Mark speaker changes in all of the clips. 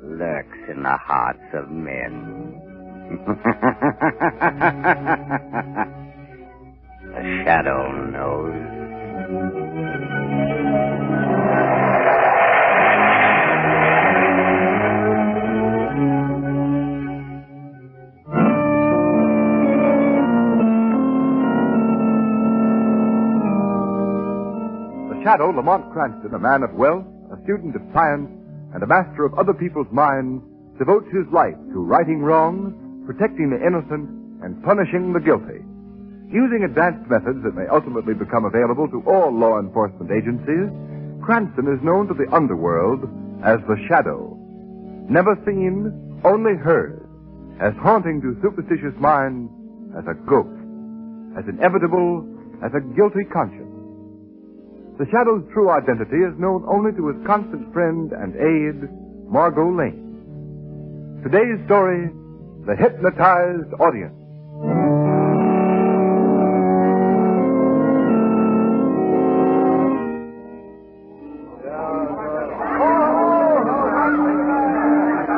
Speaker 1: lurks in the hearts of men. The shadow knows.
Speaker 2: The shadow, Lamont Cranston, a man of wealth, a student of science, and a master of other people's minds, devotes his life to righting wrongs, protecting the innocent, and punishing the guilty. Using advanced methods that may ultimately become available to all law enforcement agencies, Cranston is known to the underworld as the Shadow. Never seen, only heard, as haunting to superstitious minds as a ghost, as inevitable as a guilty conscience. The Shadow's true identity is known only to his constant friend and aide, Margo Lane. Today's story, The Hypnotized Audience.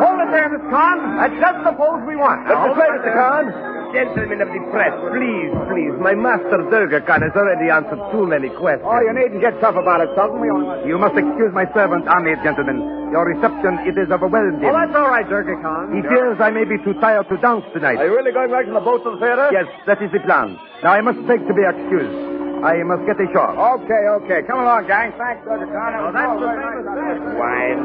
Speaker 3: Hold it there, Miss Khan. That's just the pose we want.
Speaker 4: Let me play, Mr. Khan.
Speaker 3: Gentlemen of the press, please. My master Durga Khan has already answered too many questions.
Speaker 4: Oh, you needn't get tough about it, Sultan. You must excuse my servant, Ahmed, gentlemen. Your reception, it is overwhelming.
Speaker 3: Oh, that's all right, Durga Khan.
Speaker 4: He fears I may be too tired to dance tonight.
Speaker 3: Are you really going back to the boat to the theater?
Speaker 4: Yes, that is the plan. Now, I must beg to be excused. I must get ashore.
Speaker 3: Okay. Come along, gang. Thanks, Durga Khan. Oh, that's the famous wine.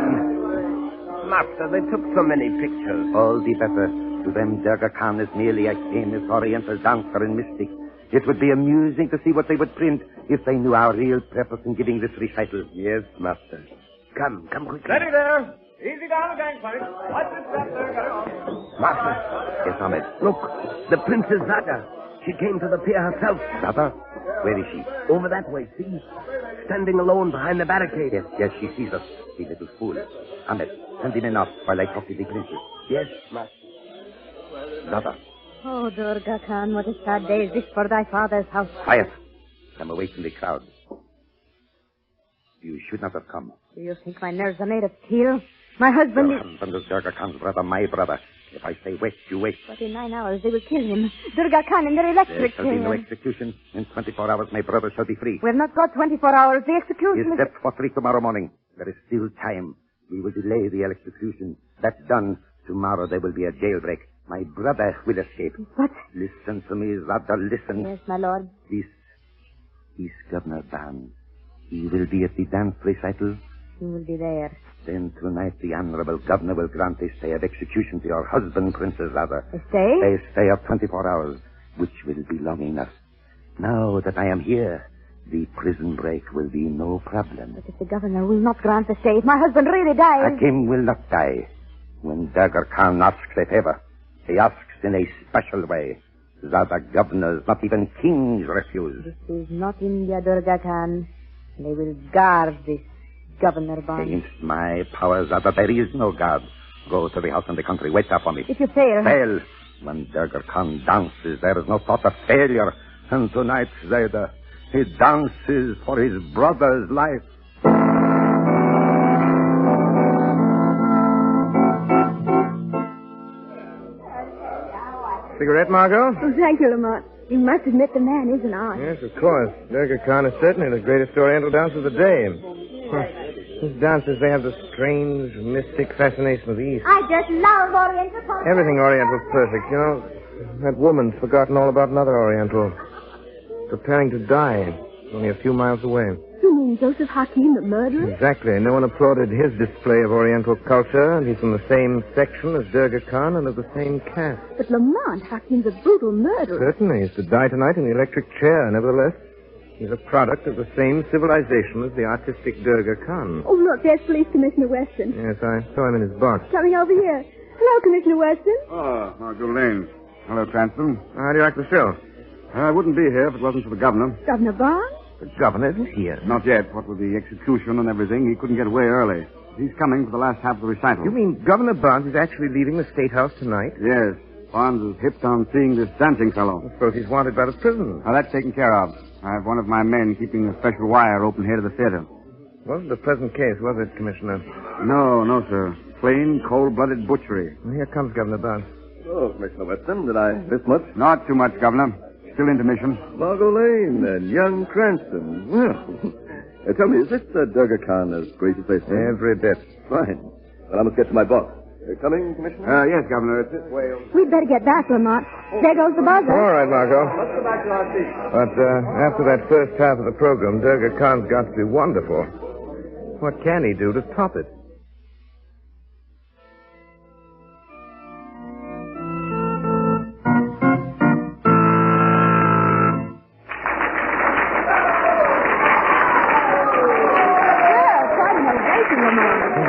Speaker 3: Master, they took so many pictures.
Speaker 4: All the better. To them, Durga Khan is merely a famous Oriental dancer and mystic. It would be amusing to see what they would print if they knew our real purpose in giving this recital.
Speaker 3: Yes, Master.
Speaker 4: Come quickly.
Speaker 3: Ready there. Easy down the gangplank. Watch it, Durga.
Speaker 4: Master. Yes, Ahmed.
Speaker 3: Look, the Princess Zada. She came to the pier herself.
Speaker 4: Zada? Where is she?
Speaker 3: Over that way, see? Standing alone behind the barricade.
Speaker 4: Yes, she sees us. The little fool. Ahmed, send him enough while I talk to the princess.
Speaker 3: Yes, Master.
Speaker 4: Zada.
Speaker 5: Oh, Durga Khan, what a sad day is this for thy father's house.
Speaker 4: Quiet. I'm away from the crowd. You should not have come.
Speaker 5: Do you think my nerves are made of steel? My husband
Speaker 4: Your
Speaker 5: is...
Speaker 4: husband is Durga Khan's brother, my brother. If I say wait, you wait.
Speaker 5: But in 9 hours they will kill him. Durga Khan in their electric
Speaker 4: There shall be no
Speaker 5: chair.
Speaker 4: execution. In 24 hours, my brother shall be free.
Speaker 5: We have not got 24 hours. The
Speaker 4: He
Speaker 5: execution
Speaker 4: is
Speaker 5: is...
Speaker 4: set for 3 tomorrow morning. There is still time. We will delay the execution. That's done. Tomorrow there will be a jailbreak. My brother will escape.
Speaker 5: What?
Speaker 4: Listen to me, Zada, listen.
Speaker 5: Yes, my lord.
Speaker 4: This is Governor Barnes. He will be at the dance recital.
Speaker 5: He will be there.
Speaker 4: Then tonight the honorable governor will grant a stay of execution to your husband, Princess Zada.
Speaker 5: A stay?
Speaker 4: A stay of 24 hours, which will be long enough. Now that I am here, the prison break will be no problem.
Speaker 5: But if the governor will not grant the stay, if my husband really dies...
Speaker 4: Hakim will not die. When Durga Khan asks a favor, he asks in a special way. Zada governors, not even kings, refuse.
Speaker 5: This is not India, Durga Khan. They will guard this Governor Barnes.
Speaker 4: Against my power, Zada, there is no guard. Go to the house in the country. Wait there for me.
Speaker 5: If you fail...
Speaker 4: Fail. When Durga Khan dances, there is no thought of failure. And tonight, Zada, he dances for his brother's life.
Speaker 3: Cigarette, Margo?
Speaker 6: Oh, thank you, Lamont. You must admit the man is an art.
Speaker 3: Yes, of course. Durga Khan is certainly the greatest Oriental dancer of the day. His dances, they have the strange, mystic fascination of the East.
Speaker 6: I just love Oriental culture.
Speaker 3: Everything Oriental's perfect, you know. That woman's forgotten all about another Oriental. Preparing to die, only a few miles away.
Speaker 6: You mean Joseph Hakim, the murderer?
Speaker 3: Exactly. No one applauded his display of Oriental culture, and he's from the same section as Durga Khan and of the same caste.
Speaker 6: But Lamont, Hakim's a brutal murderer.
Speaker 3: Certainly. He's to die tonight in the electric chair. Nevertheless, he's a product of the same civilization as the artistic Durga Khan.
Speaker 6: Oh, look, there's Police Commissioner Weston.
Speaker 3: Yes, I saw him in his box.
Speaker 6: Coming over here. Hello, Commissioner Weston.
Speaker 7: Oh, Margo Lane. Hello, Cranston.
Speaker 3: How do you like the show?
Speaker 7: I wouldn't be here if it wasn't for the governor.
Speaker 6: Governor Barnes?
Speaker 3: The governor isn't here.
Speaker 7: Not yet. What with the execution and everything, he couldn't get away early. He's coming for the last half of the recital.
Speaker 3: You mean Governor Barnes is actually leaving the State House tonight?
Speaker 7: Yes. Barnes is hipped on seeing this dancing fellow.
Speaker 3: I suppose he's wanted by the prison.
Speaker 7: Now, that's taken care of. I have one of my men keeping a special wire open here to the theater.
Speaker 3: Wasn't a pleasant case, was it, Commissioner?
Speaker 7: No, sir. Plain, cold-blooded butchery.
Speaker 3: Well, here comes Governor Bond.
Speaker 8: Oh, Commissioner Weston, did I miss much?
Speaker 7: Not too much, Governor. Still intermission.
Speaker 8: Margo Lane and young Cranston. Well, tell me, is this Durga Khan as gracious as they say?
Speaker 3: Every bit.
Speaker 8: Fine. Well, I must get to my box. Coming, Commissioner?
Speaker 7: Yes, Governor. It's this way.
Speaker 6: We'd better get back, Lamont. There goes the buzzer.
Speaker 3: All right, Margo.
Speaker 8: Let's go back to our seats.
Speaker 3: But after that first half of the program, Durga Khan's got to be wonderful. What can he do to top it?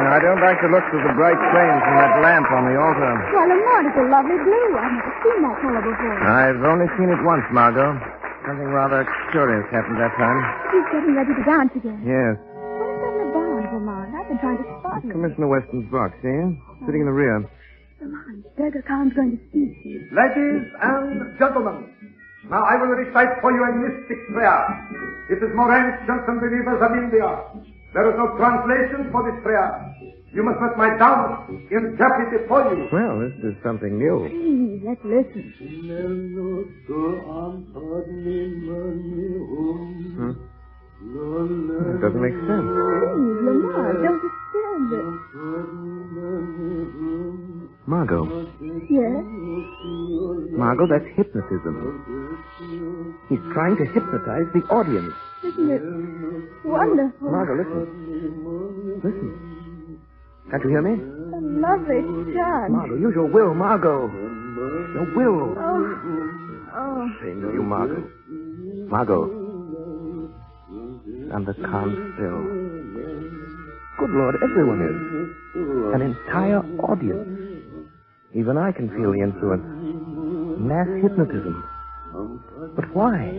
Speaker 3: I don't like the looks of the bright flames from that lamp on the altar.
Speaker 6: Well, Lamont, it's a lovely blue. I've never seen that color before.
Speaker 3: I've only seen it once, Margo. Something rather curious happened that time.
Speaker 6: He's getting ready to dance again.
Speaker 3: Yes.
Speaker 6: Where's Governor Barnes, Lamont? I've been trying to spot him.
Speaker 3: Commissioner Weston's box, see? Sitting in the rear.
Speaker 6: Lamont, Durga Khan's going to speak to you.
Speaker 2: Ladies and gentlemen, now I will recite for you a mystic prayer. It is more ancient than the rivers of India. There is no translation for this prayer. You must let my dance interpret it for you.
Speaker 3: Well, this is something new.
Speaker 6: Please, let's listen.
Speaker 3: It doesn't make sense.
Speaker 6: Please, Lamont, don't disturb it.
Speaker 3: Margo.
Speaker 6: Yes?
Speaker 3: Margo, that's hypnotism. He's trying to hypnotize the audience.
Speaker 6: Isn't it wonderful?
Speaker 3: Margo, listen. Listen. Can't you hear me?
Speaker 6: A lovely chant.
Speaker 3: Margo, use your will, Margo. Your will.
Speaker 6: Oh.
Speaker 3: Shame of you, Margo. Margo. And the Khan still. Good Lord, everyone is. An entire audience. Even I can feel the influence. Mass hypnotism. But why?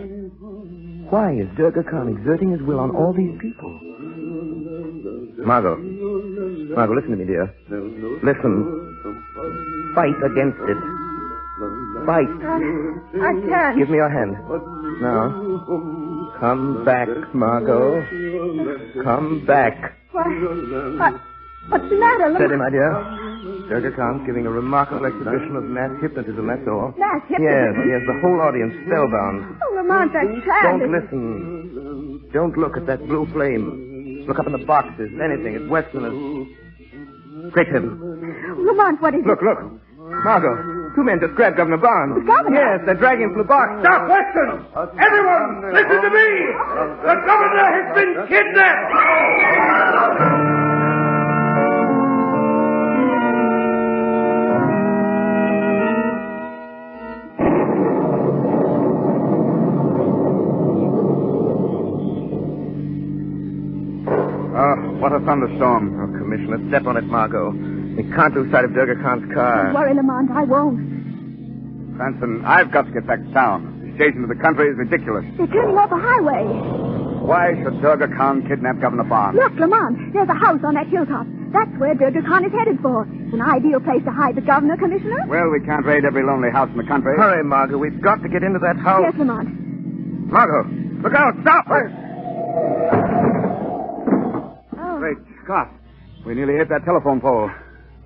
Speaker 3: Why is Durga Khan exerting his will on all these people? Margo. Margo, listen to me, dear. Listen. Fight against it. Fight.
Speaker 6: I can't.
Speaker 3: Give me your hand. Now. Come back, Margo. Come back.
Speaker 6: What's the matter, Lamont?
Speaker 3: Steady, my dear. Durga Khan's giving a remarkable exhibition of mass hypnotism, that's all.
Speaker 6: Mass hypnotism?
Speaker 3: Yes, the whole audience spellbound.
Speaker 6: Oh, Lamont, that chant.
Speaker 3: Don't listen. Don't look at that blue flame. Look up in the boxes, anything. It's Westerners. Great heaven.
Speaker 6: Lamont, what is
Speaker 3: Look. Margo, two men just grabbed Governor Barnes.
Speaker 6: The governor?
Speaker 3: Yes, they're dragging him from the box.
Speaker 2: Stop, Weston! Everyone, listen to me! The governor has been kidnapped!
Speaker 7: What a thunderstorm.
Speaker 3: Oh, Commissioner, step on it, Margo. We can't lose sight of Durga Khan's car.
Speaker 6: Don't worry, Lamont, I won't.
Speaker 7: Cranston, I've got to get back to town. The station of the country is ridiculous.
Speaker 6: They're turning off the highway.
Speaker 7: Why should Durga Khan kidnap Governor Barnes?
Speaker 6: Look, Lamont, there's a house on that hilltop. That's where Durga Khan is headed for. It's an ideal place to hide the governor, Commissioner.
Speaker 7: Well, we can't raid every lonely house in the country.
Speaker 3: Hurry, Margo. We've got to get into that house.
Speaker 6: Yes, Lamont.
Speaker 3: Margo, look out. Stop.
Speaker 7: Great Scott. We nearly hit that telephone pole.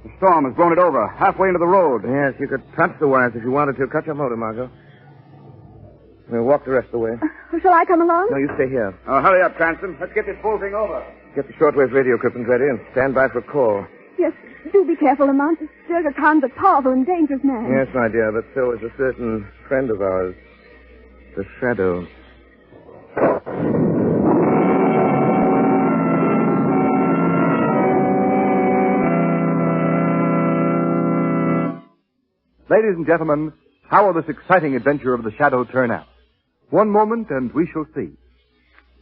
Speaker 7: The storm has blown it over, halfway into the road.
Speaker 3: Yes, you could touch the wires if you wanted to. Cut your motor, Margo. We'll walk the rest of the way.
Speaker 6: Shall I come along?
Speaker 3: No, you stay here.
Speaker 7: Oh, hurry up, Cranston. Let's get this whole thing over.
Speaker 3: Get the shortwave radio equipment ready and stand by for a call.
Speaker 6: Yes, do be careful, Lamont. Durga Khan's a powerful and dangerous man.
Speaker 3: Yes, my dear, but so is a certain friend of ours, the Shadow.
Speaker 2: Ladies and gentlemen, how will this exciting adventure of the Shadow turn out? One moment and we shall see.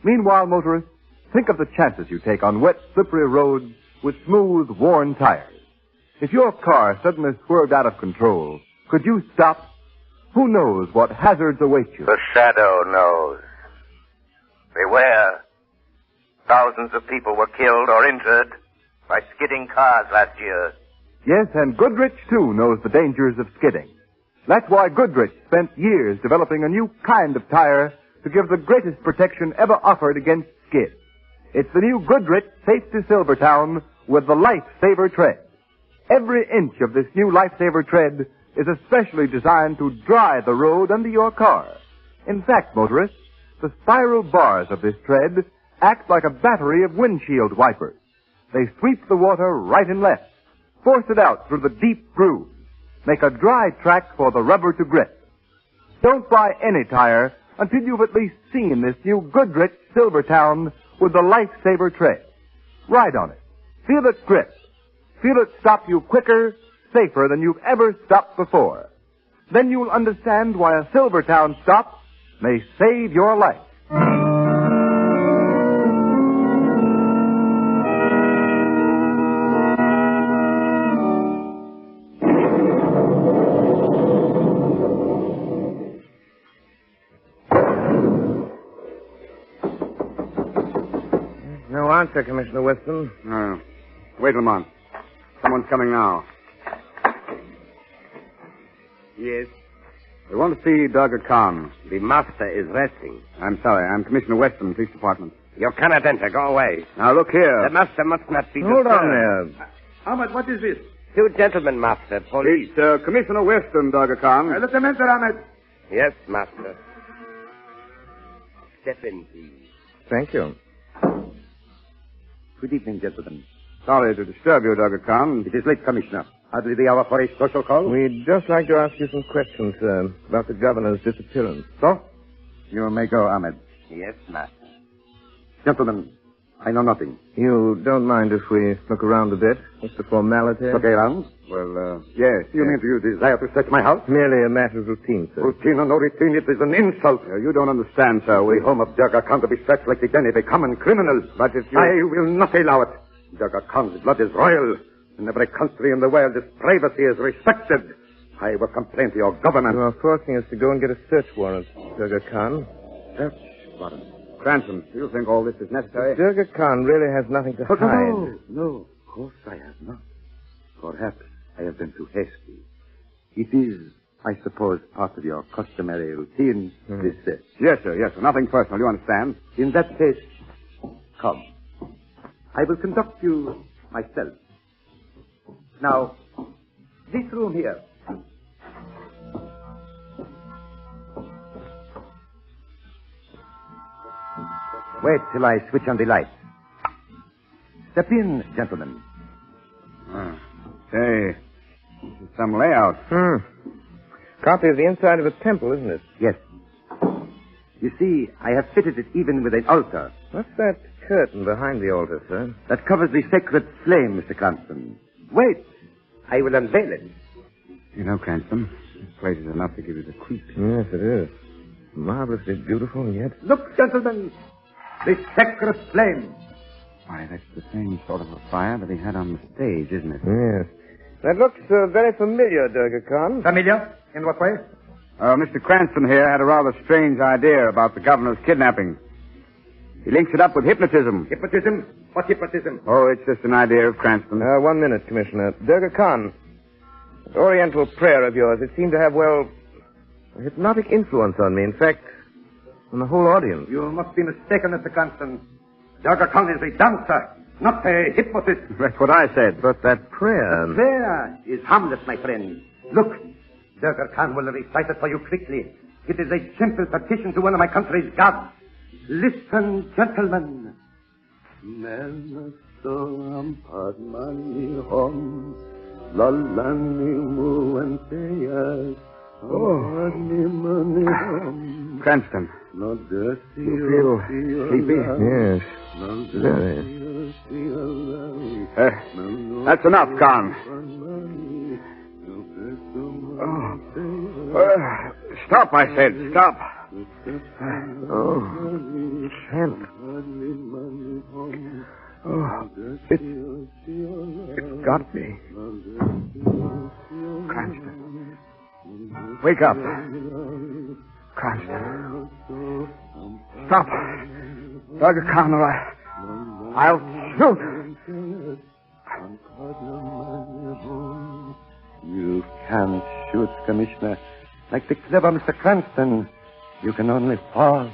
Speaker 2: Meanwhile, motorists, think of the chances you take on wet, slippery roads with smooth, worn tires. If your car suddenly swerved out of control, could you stop? Who knows what hazards await you?
Speaker 1: The Shadow knows. Beware. Thousands of people were killed or injured by skidding cars last year.
Speaker 2: Yes, and Goodrich, too, knows the dangers of skidding. That's why Goodrich spent years developing a new kind of tire to give the greatest protection ever offered against skid. It's the new Goodrich Safety Silvertown with the Lifesaver tread. Every inch of this new Lifesaver tread is especially designed to dry the road under your car. In fact, motorists, the spiral bars of this tread act like a battery of windshield wipers. They sweep the water right and left, force it out through the deep grooves, make a dry track for the rubber to grip. Don't buy any tire until you've at least seen this new Goodrich Silvertown with the Lifesaver tread. Ride on it. Feel it grip. Feel it stop you quicker, safer than you've ever stopped before. Then you'll understand why a Silvertown stop may save your life.
Speaker 3: No answer, Commissioner Weston.
Speaker 7: No. Wait, Lamont. Someone's coming now.
Speaker 4: Yes.
Speaker 7: We want to see Durga Khan.
Speaker 4: The master is resting.
Speaker 7: I'm sorry. I'm Commissioner Weston, Police Department.
Speaker 4: You cannot enter. Go away.
Speaker 7: Now, look here.
Speaker 4: The master must not be
Speaker 3: Hold
Speaker 4: disturbed.
Speaker 3: on there.
Speaker 8: Ahmed, what is this?
Speaker 4: Two gentlemen, master. Police.
Speaker 7: It's Commissioner Weston, Durga Khan.
Speaker 8: Lieutenant Ahmed.
Speaker 4: Yes, master. Step in, please.
Speaker 3: Thank you.
Speaker 4: Good evening, gentlemen.
Speaker 7: Sorry to disturb you, Durga Khan.
Speaker 4: It is late, Commissioner. Hardly the hour for a social call.
Speaker 3: We'd just like to ask you some questions, sir, about the governor's disappearance.
Speaker 7: So? You may go, Ahmed.
Speaker 4: Yes, master. Gentlemen, I know nothing.
Speaker 3: You don't mind if we look around a bit? Just a formality?
Speaker 4: Okay, around?
Speaker 7: Well, yes.
Speaker 4: You mean you desire to search my house?
Speaker 3: Merely a matter of routine, sir.
Speaker 4: Routine or no routine, it is an insult.
Speaker 7: You don't understand, sir.
Speaker 4: The home of Durga Khan to be searched like the den of a common criminal.
Speaker 7: But if you...
Speaker 4: I will not allow it. Durga Khan's blood is royal. In every country in the world, his privacy is respected. I will complain to your government.
Speaker 3: You are forcing us to go and get a search warrant, Durga Khan.
Speaker 4: Search warrant?
Speaker 7: Cranston, do you think all this is necessary?
Speaker 3: Durga Khan really has nothing to hide.
Speaker 4: No, of course I have not. Perhaps I have been too hasty. It is, I suppose, part of your customary routine, this search.
Speaker 7: Yes, sir. Yes, sir. Nothing personal. You understand?
Speaker 4: In that case, come. I will conduct you myself. Now, this room here. Wait till I switch on the light. Step in, gentlemen.
Speaker 7: Hey, this is some layout.
Speaker 3: Copy of the inside of a temple, isn't it?
Speaker 4: Yes. You see, I have fitted it even with an altar.
Speaker 3: What's that curtain behind the altar, sir?
Speaker 4: That covers the sacred flame, Mr. Cranston. Wait. I will unveil it.
Speaker 7: You know, Cranston, this place is enough to give you the creeps.
Speaker 3: Yes, it is. Marvelously beautiful, and yet...
Speaker 4: Look, gentlemen. The sacred flame.
Speaker 7: Why, that's the same sort of a fire that he had on the stage, isn't it?
Speaker 3: Yes. That looks very familiar, Durga Khan.
Speaker 4: Familiar? In what way?
Speaker 7: Mr. Cranston here had a rather strange idea about the governor's kidnapping. He links it up with hypnotism.
Speaker 4: Hypnotism? What hypnotism?
Speaker 7: Oh, it's just an idea of Cranston.
Speaker 3: 1 minute, Commissioner. Durga Khan, that Oriental prayer of yours, it seemed to have, well, a hypnotic influence on me. In fact, on the whole audience.
Speaker 4: You must be mistaken, Mr. Cranston. Durga Khan is a dancer, not a hypnotist.
Speaker 7: That's what I said.
Speaker 3: But that prayer...
Speaker 4: Prayer is harmless, my friend. Look, Durga Khan will recite it for you quickly. It is a simple petition to one of my country's gods. Listen, gentlemen.
Speaker 7: Cranston, you feel sleepy?
Speaker 3: Yes, very.
Speaker 7: That's enough, Khan. Stop, I said. Stop.
Speaker 3: Chant. It got me.
Speaker 7: Cranston. Wake up. Cranston. Stop. Durga Khan, or I'll shoot.
Speaker 4: You can't shoot, Commissioner. Like the clever Mr. Cranston, you can only fall.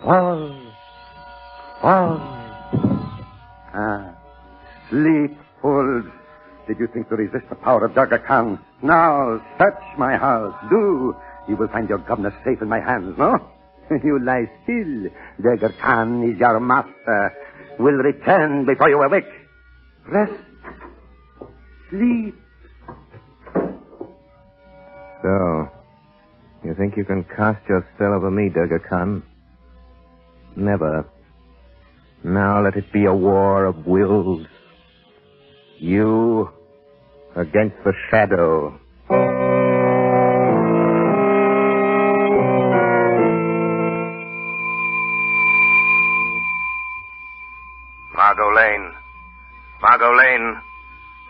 Speaker 4: Fall. Fall. Sleep, fools. Did you think to resist the power of Durga Khan? Now, search my house. Do. You will find your governor safe in my hands, no? You lie still. Durga Khan is your master. Will return before you awake. Rest. Sleep.
Speaker 3: So, you think you can cast your spell over me, Durga Khan? Never. Now let it be a war of wills. You against the shadow.
Speaker 1: Margo Lane. Margo Lane.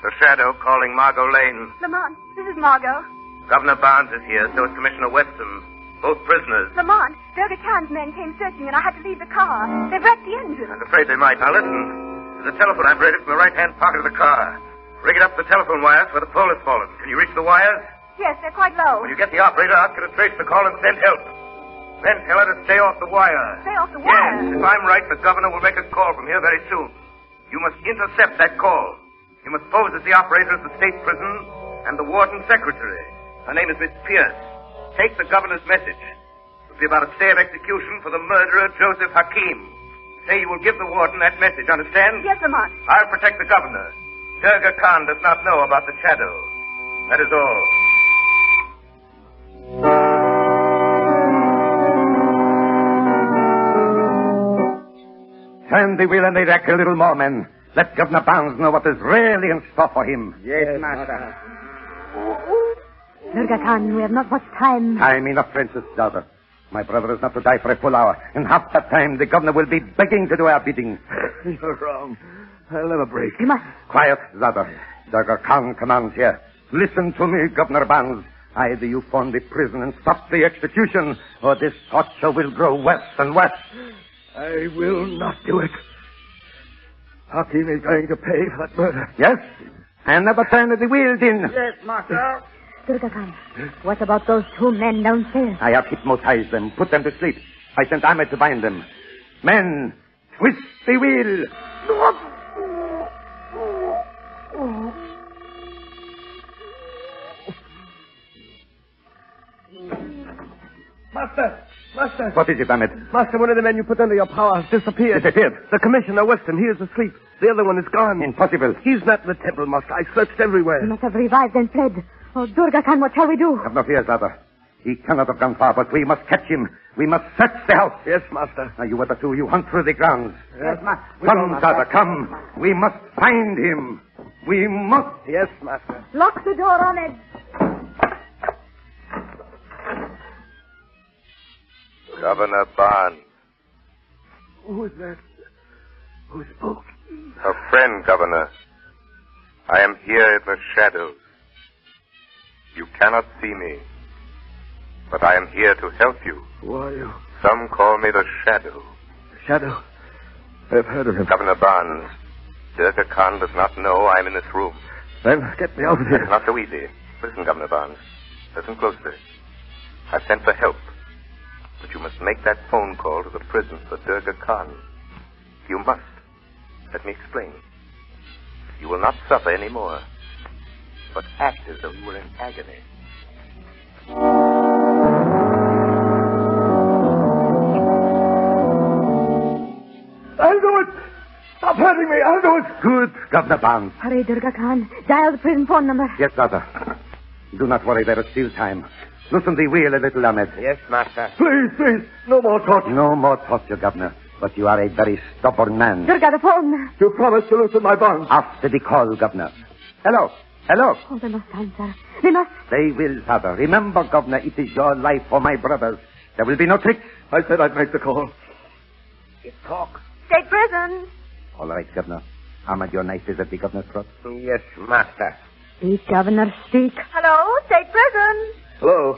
Speaker 1: The shadow calling Margo Lane.
Speaker 6: Lamont, this is Margo.
Speaker 1: Governor Barnes is here, so is Commissioner Weston. Both prisoners.
Speaker 6: Lamont, Durga Khan's men came searching and I had to leave the car. They've wrecked the engine.
Speaker 1: I'm afraid they might. Now listen. There's a telephone operator from the right-hand pocket of the car. Rig it up the telephone wires where the pole has fallen. Can you reach the wires?
Speaker 6: Yes, they're quite low.
Speaker 1: When you get the operator, ask her to trace the call and send help. Then tell her to stay off the wire.
Speaker 6: Stay off the wire?
Speaker 1: Yes, if I'm right, the governor will make a call from here very soon. You must intercept that call. You must pose as the operator of the state prison and the warden secretary. Her name is Miss Pierce. Take the governor's message. It'll be about a stay of execution for the murderer, Joseph Hakim. Say you will give the warden that message, understand?
Speaker 6: Yes, Lamont.
Speaker 1: I'll protect the governor. Durga Khan does not know about the shadow. That is all.
Speaker 4: Turn the wheel and erect a little more, men. Let Governor Barnes know what is really in store for him.
Speaker 7: Yes, master.
Speaker 5: Durga Khan, we have not much time.
Speaker 4: Time enough, Princess daughter. My brother is not to die for a full hour. In half that time, the governor will be begging to do our bidding.
Speaker 7: You're wrong. I'll never break.
Speaker 5: You must.
Speaker 4: Quiet, Zada. Durga Khan commands here. Listen to me, Governor Barnes. Either you form the prison and stop the execution, or this torture will grow worse and worse.
Speaker 7: I will not do it. Hakim is going to pay for that murder.
Speaker 4: Yes? And never turn the wheel, Din.
Speaker 7: Yes, master.
Speaker 5: Durga Khan, what about those two men downstairs?
Speaker 4: I have hypnotized them, put them to sleep. I sent Ahmed to bind them. Men, twist the wheel.
Speaker 7: Master.
Speaker 4: What is it, Ahmed?
Speaker 7: Master, one of the men you put under your power has disappeared.
Speaker 4: Disappeared?
Speaker 7: The Commissioner Weston, he is asleep. The other one is gone.
Speaker 4: Impossible.
Speaker 7: He's not in the temple, Master. I searched everywhere.
Speaker 5: He must have revived and fled. Oh, Durga Khan, what shall we do?
Speaker 4: Have no fear, Zada. He cannot have gone far, but we must catch him. We must search the house.
Speaker 7: Yes, Master.
Speaker 4: Now, you other two, you hunt through the grounds.
Speaker 7: Yes, Master.
Speaker 4: Come, Zada, come. We must find him. We must.
Speaker 7: Yes, Master.
Speaker 5: Lock the door, Ahmed.
Speaker 1: Governor Barnes.
Speaker 7: Who was that? Who spoke?
Speaker 1: A friend, Governor. I am here in the shadows. You cannot see me, but I am here to help you.
Speaker 7: Who are you?
Speaker 1: Some call me the Shadow.
Speaker 7: Shadow. I've heard of him.
Speaker 1: Governor Barnes, Durga Khan does not know I'm in this room.
Speaker 7: Then get me out of here.
Speaker 1: It's not so easy. Listen, Governor Barnes. Listen closely. I've sent for help, but you must make that phone call to the prison for Durga Khan. You must. Let me explain. You will not suffer any more, but act as though you were in agony.
Speaker 7: I'll do it. Stop hurting me. I'll do it.
Speaker 4: Good, Governor Barnes.
Speaker 5: Hurry, Durga Khan. Dial the prison phone number.
Speaker 4: Yes, Zada. Do not worry, there is still time. Loosen the wheel a little, Ahmed.
Speaker 1: Yes, Master.
Speaker 7: Please. No more torture.
Speaker 4: No more torture, Governor. But you are a very stubborn man.
Speaker 5: Durga, the phone.
Speaker 7: You promised to loosen my bonds.
Speaker 4: After the call, Governor. Hello.
Speaker 5: Oh, they must answer. They must.
Speaker 4: They will, Father. Remember, Governor, it is your life for my brothers. There will be no tricks.
Speaker 7: I said I'd make the call.
Speaker 4: Talk.
Speaker 6: State prison.
Speaker 4: All right, Governor. Ahmed, your knife is at the governor's throat.
Speaker 1: Yes, Master.
Speaker 5: Speak, Governor, speak.
Speaker 6: Hello, state prison.
Speaker 7: Hello.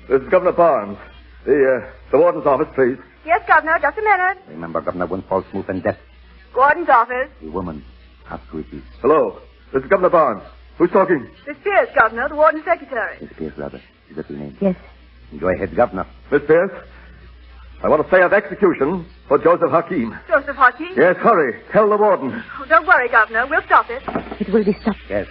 Speaker 7: This is Governor Barnes. The warden's office, please.
Speaker 6: Yes, Governor, just a minute.
Speaker 4: Remember, Governor, one false move and death.
Speaker 6: Warden's office.
Speaker 4: A woman. Ask who it is.
Speaker 7: Hello. This is Governor Barnes. Who's talking?
Speaker 6: Miss Pierce, Governor, the warden's secretary.
Speaker 4: Miss Pierce, rather. Is that your name?
Speaker 5: Yes.
Speaker 4: Go ahead, Governor.
Speaker 7: Miss Pierce, I want to stay of execution for Joseph Hakim.
Speaker 6: Joseph Hakim?
Speaker 7: Yes, hurry. Tell the warden.
Speaker 6: Oh, don't worry, Governor. We'll stop it.
Speaker 5: It will be stopped.
Speaker 4: Yes.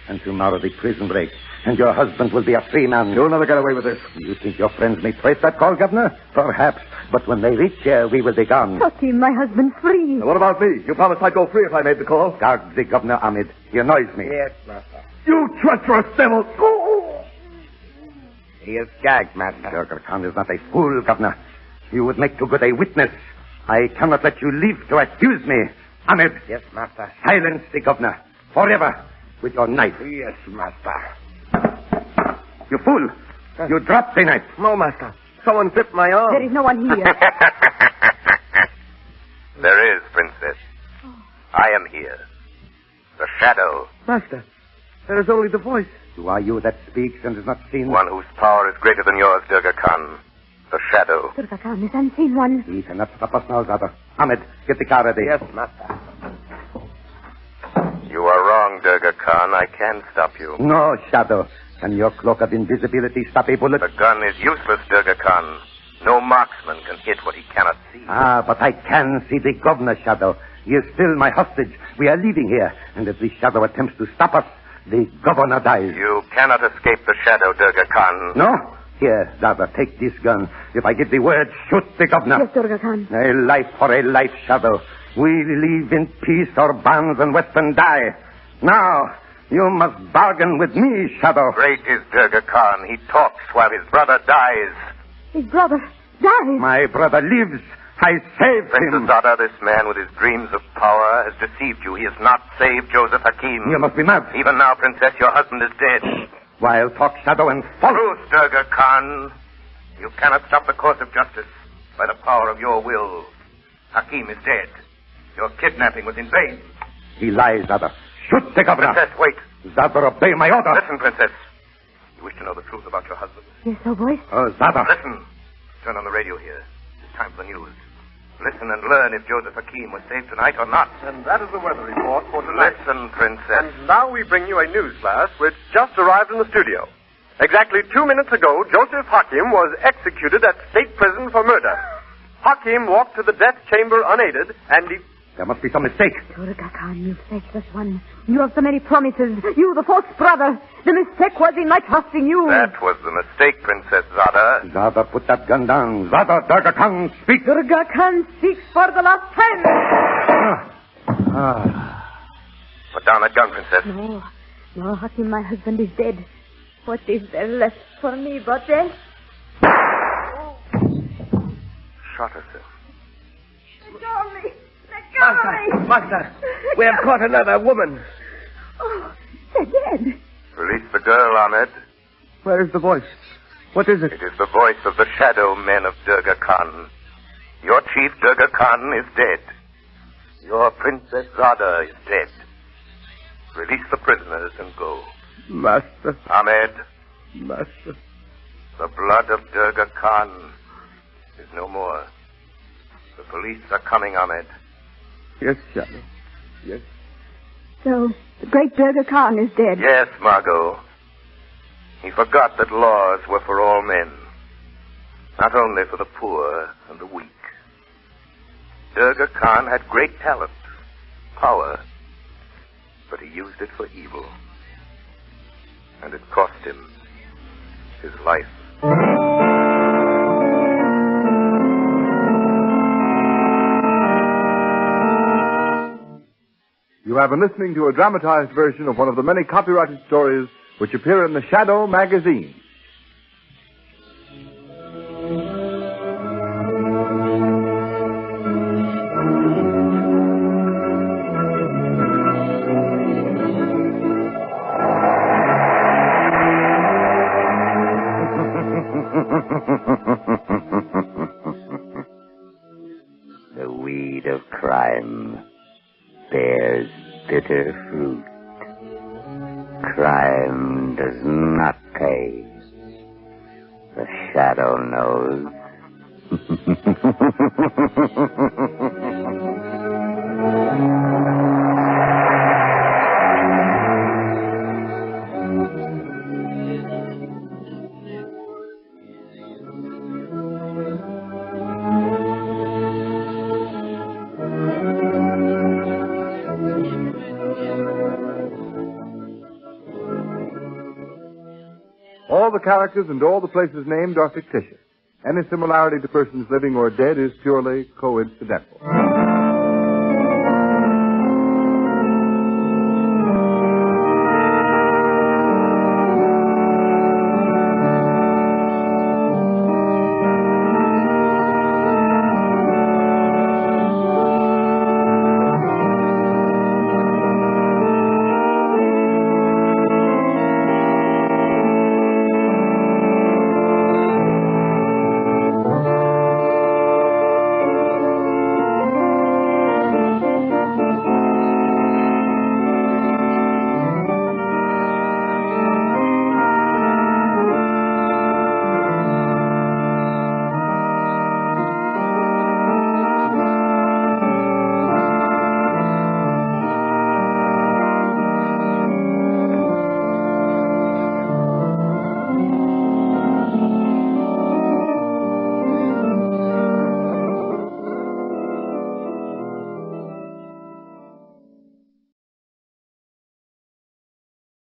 Speaker 4: And tomorrow the prison breaks, and your husband will be a free man.
Speaker 8: You'll never get away with this.
Speaker 4: You think your friends may trace that call, Governor? Perhaps. But when they reach here, we will be gone.
Speaker 6: Hakim, my husband's free.
Speaker 8: Now, what about me? You promised I'd go free if I made the call.
Speaker 4: Guard the Governor, Ahmed. He annoys me.
Speaker 3: Yes, Master.
Speaker 8: You treacherous devil! Oh!
Speaker 3: He is gagged, Master.
Speaker 4: Durga Khan is not a fool, Governor. You would make too good a witness. I cannot let you live to accuse me. Ahmed.
Speaker 3: Yes, Master.
Speaker 4: Silence the Governor. Forever. With your knife.
Speaker 3: Yes, Master.
Speaker 4: You fool. You dropped the knife.
Speaker 3: No, Master. Someone gripped my arm.
Speaker 6: There is no one here.
Speaker 1: There is, Princess. I am here. The shadow.
Speaker 3: Master, there is only the voice.
Speaker 4: Who are you that speaks and is not seen?
Speaker 1: One whose power is greater than yours, Durga Khan. The shadow.
Speaker 6: Durga Khan is unseen one.
Speaker 4: He cannot stop us now, Zada. Ahmed, get the car ready.
Speaker 3: Yes, Master.
Speaker 1: You are wrong, Durga Khan. I can stop you.
Speaker 4: No, Shadow. Can your cloak of invisibility stop a bullet?
Speaker 1: The gun is useless, Durga Khan. No marksman can hit what he cannot see.
Speaker 4: Ah, but I can see the Governor, Shadow. He is still my hostage. We are leaving here. And if the Shadow attempts to stop us, the Governor dies.
Speaker 1: You cannot escape the shadow, Durga Khan.
Speaker 4: No? Here, Zada, take this gun. If I give the word, shoot the Governor.
Speaker 6: Yes, Durga Khan.
Speaker 4: A life for a life, Shadow. We live in peace or bonds and Western die. Now, you must bargain with me, Shadow.
Speaker 1: Great is Durga Khan. He talks while his brother dies.
Speaker 6: His brother dies.
Speaker 4: My brother lives. I saved
Speaker 1: Princess
Speaker 4: him.
Speaker 1: Zada, this man with his dreams of power has deceived you. He has not saved Joseph Hakim.
Speaker 4: You must be mad.
Speaker 1: Even now, Princess, your husband is dead.
Speaker 4: While talk, Shadow, and false.
Speaker 1: Truth, Durga Khan. You cannot stop the course of justice by the power of your will. Hakim is dead. Your kidnapping was in vain.
Speaker 4: He lies, Zada. Shoot the Governor.
Speaker 1: Princess, wait.
Speaker 4: Zada, obey my order.
Speaker 1: Listen, Princess. You wish to know the truth about your husband?
Speaker 6: Yes, oh boy.
Speaker 4: Oh, Zada.
Speaker 1: Listen. Turn on the radio here. It's time for the news. Listen and learn if Joseph Hakim was saved tonight or not.
Speaker 9: And that is the weather report for tonight.
Speaker 1: Listen, Princess.
Speaker 9: And now we bring you a news flash which just arrived in the studio. Exactly 2 minutes ago, Joseph Hakim was executed at state prison for murder. Hakim walked to the death chamber unaided, and he...
Speaker 4: There must be some mistake.
Speaker 6: Durga Khan, you faithless one. You have so many promises. You, the false brother. The mistake was in my trusting you.
Speaker 1: That was the mistake, Princess Zada.
Speaker 4: Zada, put that gun down. Zada, Durga Khan, speak.
Speaker 6: Durga Khan speaks for the last time.
Speaker 1: Put down that gun, Princess.
Speaker 6: No. No, Hakim, my husband is dead. What is there left for me but death?
Speaker 1: Shot herself.
Speaker 6: Let go of me. Let go of me.
Speaker 3: Master, we have caught another woman.
Speaker 6: Oh, they're dead.
Speaker 1: Release the girl, Ahmed.
Speaker 3: Where is the voice? What is it?
Speaker 1: It is the voice of the shadow men of Durga Khan. Your chief, Durga Khan, is dead. Your Princess Zada is dead. Release the prisoners and go.
Speaker 3: Master,
Speaker 1: Ahmed,
Speaker 3: Master.
Speaker 1: the blood of Durga Khan is no more. The police are coming, Ahmed.
Speaker 3: Yes, Shadow. Yes.
Speaker 6: So, the great Durga Khan is dead.
Speaker 1: Yes, Margo. He forgot that laws were for all men, not only for the poor and the weak. Durga Khan had great talent, power, but he used it for evil. And it cost him his life.
Speaker 2: You have been listening to a dramatized version of one of the many copyrighted stories which appear in the Shadow magazine.
Speaker 4: The weed of crime bears bitter fruit. Crime does not pay. The shadow knows.
Speaker 2: characters and all the places named are fictitious. Any similarity to persons living or dead is purely coincidental.